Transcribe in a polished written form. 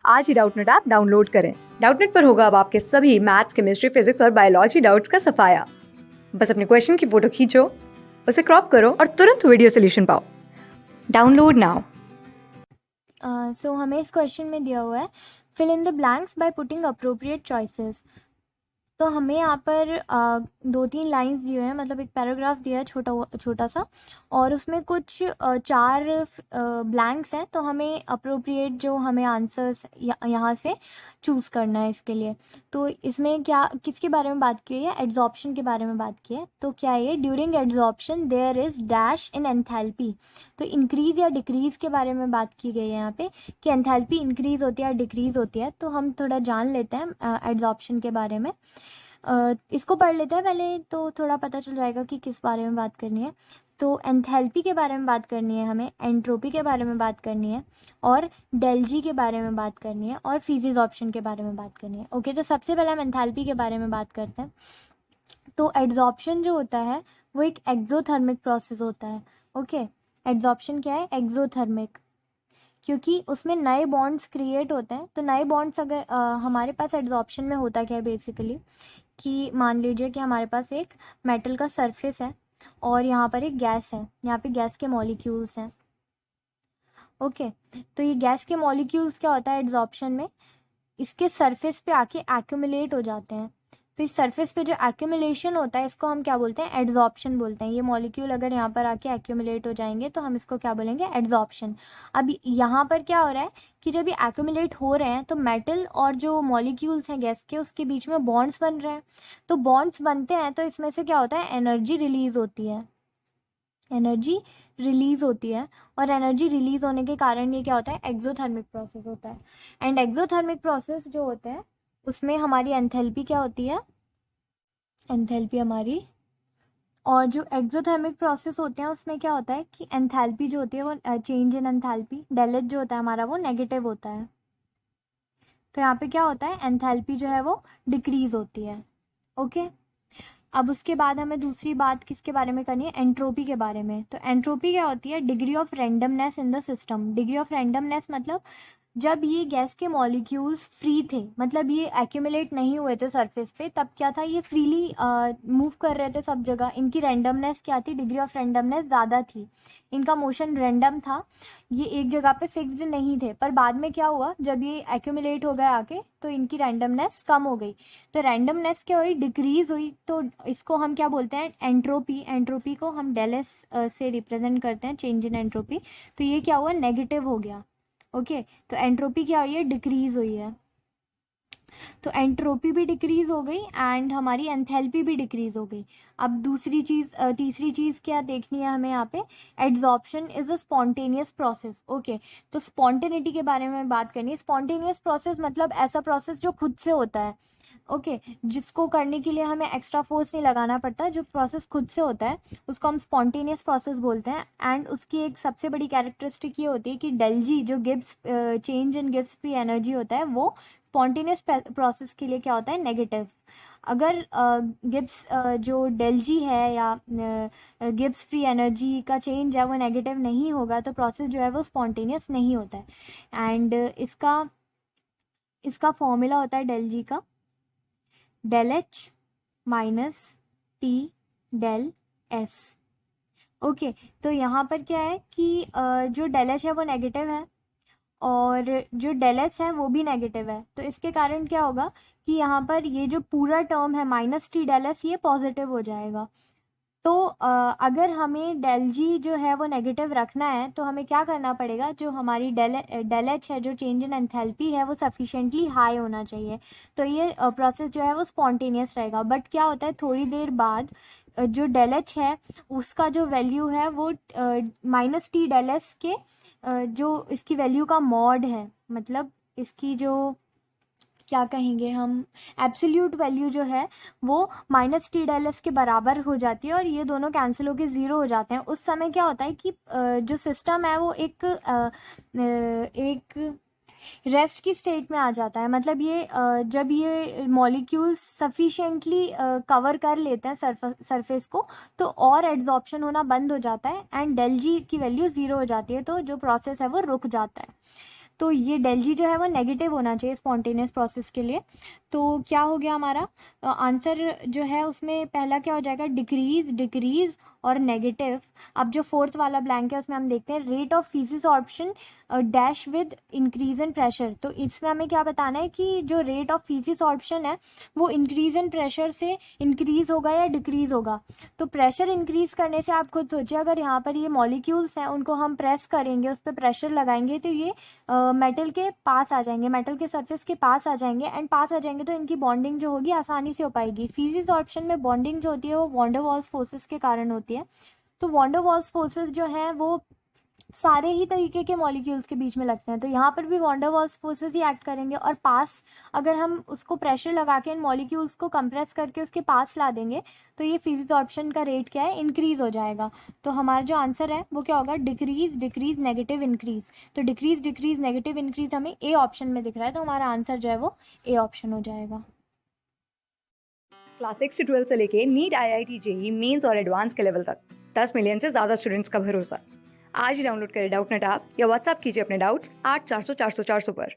आज ही Doubtnut app download करें। Doubtnut पर होगा अब आपके सभी मैथ्स, केमिस्ट्री, फिजिक्स और बायोलॉजी डाउट्स का सफाया। बस अपने क्वेश्चन की फोटो खींचो, उसे क्रॉप करो और तुरंत वीडियो सोल्यूशन पाओ। Download now. सो हमें इस क्वेश्चन में दिया हुआ है fill in the blanks by putting appropriate choices. तो हमें यहाँ पर 2-3 लाइंस दिए हुए हैं, मतलब एक पैराग्राफ दिया है छोटा सा, और उसमें कुछ 4 ब्लैंक्स हैं। तो हमें अप्रोप्रिएट जो हमें आंसर्स यहाँ से चूज़ करना है इसके लिए। तो इसमें क्या किसके बारे में बात की है? एड्जॉर्प्शन के बारे में बात की है। तो क्या है? During adsorption there is dash in enthalpy. तो इंक्रीज या डिक्रीज के बारे में बात की गई है यहाँ पे कि एंथैल्पी इंक्रीज होती है या डिक्रीज होती है। तो हम थोड़ा जान लेते हैं एड्जॉर्प्शन के बारे में। इसको पढ़ लेते हैं पहले, तो थोड़ा पता चल जाएगा कि किस बारे में बात करनी है। तो एंथैल्पी के बारे में बात करनी है, हमें एंट्रोपी के बारे में बात करनी है, और डेल जी के बारे में बात करनी है, और फिजिजॉर्प्शन के बारे में बात करनी है। ओके, तो सबसे पहले हम एंथैल्पी के बारे में बात करते हैं। तो एड्जॉर्प्शन जो होता है वो एक एक्सोथर्मिक प्रोसेस होता है। ओके, एड्जॉर्प्शन क्या है? एक्सोथर्मिक, क्योंकि उसमें नए बॉन्ड्स क्रिएट होते हैं। तो नए बॉन्ड्स अगर हमारे पास एड्जॉर्प्शन में होता क्या है बेसिकली, कि मान लीजिए कि हमारे पास एक मेटल का सरफेस है और यहाँ पर एक गैस है, यहाँ पे गैस के मॉलिक्यूल्स हैं। ओके, तो ये गैस के मॉलिक्यूल्स क्या होता है एड्जॉर्प्शन में, इसके सरफेस पे आके एक्यूमुलेट हो जाते हैं। तो इस सरफेस पे जो एक्यूमुलेशन होता है इसको हम क्या बोलते हैं? एड्जॉर्प्शन बोलते हैं। ये मॉलिक्यूल अगर यहाँ पर आके एक्यूमुलेट हो जाएंगे तो हम इसको क्या बोलेंगे? एड्जॉर्प्शन। अब यहाँ पर क्या हो रहा है कि जब ये एक्यूमुलेट हो रहे हैं तो मेटल और जो मॉलिक्यूल्स हैं गैस के, उसके बीच में बॉन्ड्स बन रहे हैं। तो बॉन्ड्स बनते हैं तो इसमें से क्या होता है? एनर्जी रिलीज होती है। एनर्जी रिलीज होती है, और एनर्जी रिलीज होने के कारण ये क्या होता है? एक्सोथर्मिक प्रोसेस होता है। एंड एक्सोथर्मिक प्रोसेस जो होते हैं उसमें हमारी एंथैल्पी क्या होती है? एंथैल्पी हमारी, और जो एक्सोथर्मिक प्रोसेस होते हैं उसमें क्या होता है कि एंथैल्पी जो होती है वो चेंज इन एंथैल्पी, डेलेट जो होता है हमारा वो नेगेटिव होता है। तो यहाँ पे क्या होता है? एंथैल्पी जो है वो डिक्रीज होती है। ओके, अब उसके बाद हमें दूसरी बात किसके बारे में करनी है? एंट्रोपी के बारे में। तो एंट्रोपी क्या होती है? Degree of randomness in the system. Degree of randomness मतलब जब ये गैस के मॉलिक्यूल्स फ्री थे, मतलब ये एक्यूमुलेट नहीं हुए थे सरफेस पे, तब क्या था? ये फ्रीली मूव कर रहे थे सब जगह। इनकी रैंडमनेस क्या थी? डिग्री ऑफ रैंडमनेस ज़्यादा थी, इनका मोशन रैंडम था, ये एक जगह पे फिक्स्ड नहीं थे। पर बाद में क्या हुआ, जब ये एक्यूमुलेट हो गए आके तो इनकी रैंडमनेस कम हो गई। तो रैंडमनेस क्या हुई? डिक्रीज हुई। तो इसको हम क्या बोलते हैं? एंट्रोपी। एंट्रोपी को हम डेल एस से रिप्रेजेंट करते हैं, चेंज इन एंट्रोपी। तो ये क्या हुआ? नेगेटिव हो गया। ओके, तो एंट्रोपी क्या हुई है? डिक्रीज हुई है। तो एंट्रोपी भी डिक्रीज हो गई एंड हमारी एंथैल्पी भी डिक्रीज हो गई। अब दूसरी चीज, तीसरी चीज क्या देखनी है हमें यहाँ पे? Adsorption is a spontaneous process. Okay, तो स्पॉन्टेनिटी के बारे में बात करनी है। स्पॉन्टेनियस प्रोसेस मतलब ऐसा प्रोसेस जो खुद से होता है। ओके, जिसको करने के लिए हमें एक्स्ट्रा फोर्स नहीं लगाना पड़ता, जो प्रोसेस खुद से होता है उसको हम स्पॉन्टेनियस प्रोसेस बोलते हैं। एंड उसकी एक सबसे बड़ी कैरेक्टरिस्टिक ये होती है कि डेल जी जो Gibbs change in Gibbs free energy होता है वो स्पॉन्टेनियस प्रोसेस के लिए क्या होता है? नेगेटिव। अगर गिब्स जो डेल जी है या गिब्स फ्री एनर्जी का चेंज है वो नेगेटिव नहीं होगा तो प्रोसेस जो है वो स्पॉन्टेनियस नहीं होता है। एंड इसका इसका फॉर्मूला होता है डेल जी का, del H minus T del S. Okay, तो यहाँ पर क्या है कि जो डेल एच है वो नेगेटिव है और जो डेल एस है वो भी नेगेटिव है। तो इसके कारण क्या होगा कि यहाँ पर ये जो पूरा टर्म है माइनस टी डेल एस ये पॉजिटिव हो जाएगा। तो अगर हमें डेल जी जो है वो नेगेटिव रखना है तो हमें क्या करना पड़ेगा? जो हमारी डेल एच है, जो चेंज इन एंथैल्पी है, वो सफिशेंटली हाई होना चाहिए। तो ये प्रोसेस जो है वो स्पॉन्टेनियस रहेगा। बट क्या होता है थोड़ी देर बाद जो डेल एच है उसका जो वैल्यू है वो माइनस टी डेल एस के जो इसकी वैल्यू का मॉड है, मतलब इसकी जो क्या कहेंगे हम, एब्सोल्यूट वैल्यू जो है वो माइनस टी डेल एस के बराबर हो जाती है और ये दोनों कैंसिल होकर ज़ीरो हो जाते हैं। उस समय क्या होता है कि जो सिस्टम है वो एक रेस्ट की स्टेट में आ जाता है। मतलब ये जब ये मॉलिक्यूल्स सफिशिएंटली कवर कर लेते हैं सरफेस को तो और एड्जॉर्प्शन होना बंद हो जाता है एंड डेल जी की वैल्यू ज़ीरो हो जाती है, तो जो प्रोसेस है वो रुक जाता है। तो ये डेल जी जो है वो नेगेटिव होना चाहिए स्पॉन्टेनियस प्रोसेस के लिए। तो क्या हो गया हमारा आंसर जो है उसमें पहला क्या हो जाएगा, डिक्रीज, डिक्रीज और नेगेटिव। अब जो फोर्थ वाला ब्लैंक है उसमें हम देखते हैं rate of fission option dash with increase in pressure. तो इसमें हमें क्या बताना है कि जो रेट ऑफ फीसिस ऑप्शन है वो इंक्रीज इन प्रेशर से इंक्रीज होगा या डिक्रीज होगा। तो प्रेशर इंक्रीज करने से आप खुद सोचिए, अगर यहाँ पर ये मॉलिक्यूल्स हैं उनको हम प्रेस करेंगे, उस पर प्रेशर लगाएंगे तो ये मेटल के पास आ जाएंगे, मेटल के सरफेस के पास आ जाएंगे, एंड पास आ जाएंगे तो इनकी बॉन्डिंग जो होगी आसानी से हो पाएगी। फीसिस ऑप्शन में बॉन्डिंग जो होती है वो वॉन डर वाल्स फोर्सेस के कारण होती है। तो वॉन डर वाल्स फोर्सेस जो हैं वो सारे ही तरीके के मॉलिक्यूल्स के बीच में लगते हैं, तो यहाँ पर भी वॉन डर वाल्स फोर्सेस ही एक्ट करेंगे। और पास अगर हम उसको प्रेशर लगा के इन मॉलिक्यूल्स को कंप्रेस करके उसके पास ला देंगे तो ये फिजिक्स ऑप्शन का रेट क्या है, इंक्रीज हो जाएगा। तो हमारा जो आंसर है वो क्या होगा, डिक्रीज, डिक्रीज, नेगेटिव, इंक्रीज। तो डिक्रीज, डिक्रीज, नेगेटिव, इंक्रीज हमें ए ऑप्शन में दिख रहा है, तो हमारा आंसर जो है वो ए ऑप्शन हो जाएगा। क्लास 6 से 12 से लेके नीट, IIT, JEE मेंस और एडवांस के लेवल तक 10 मिलियन से ज़्यादा स्टूडेंट्स का भरोसा। आज ही डाउनलोड करें डाउटनेट ऐप या व्हाट्सएप कीजिए अपने डाउट्स 8400 400 400 पर।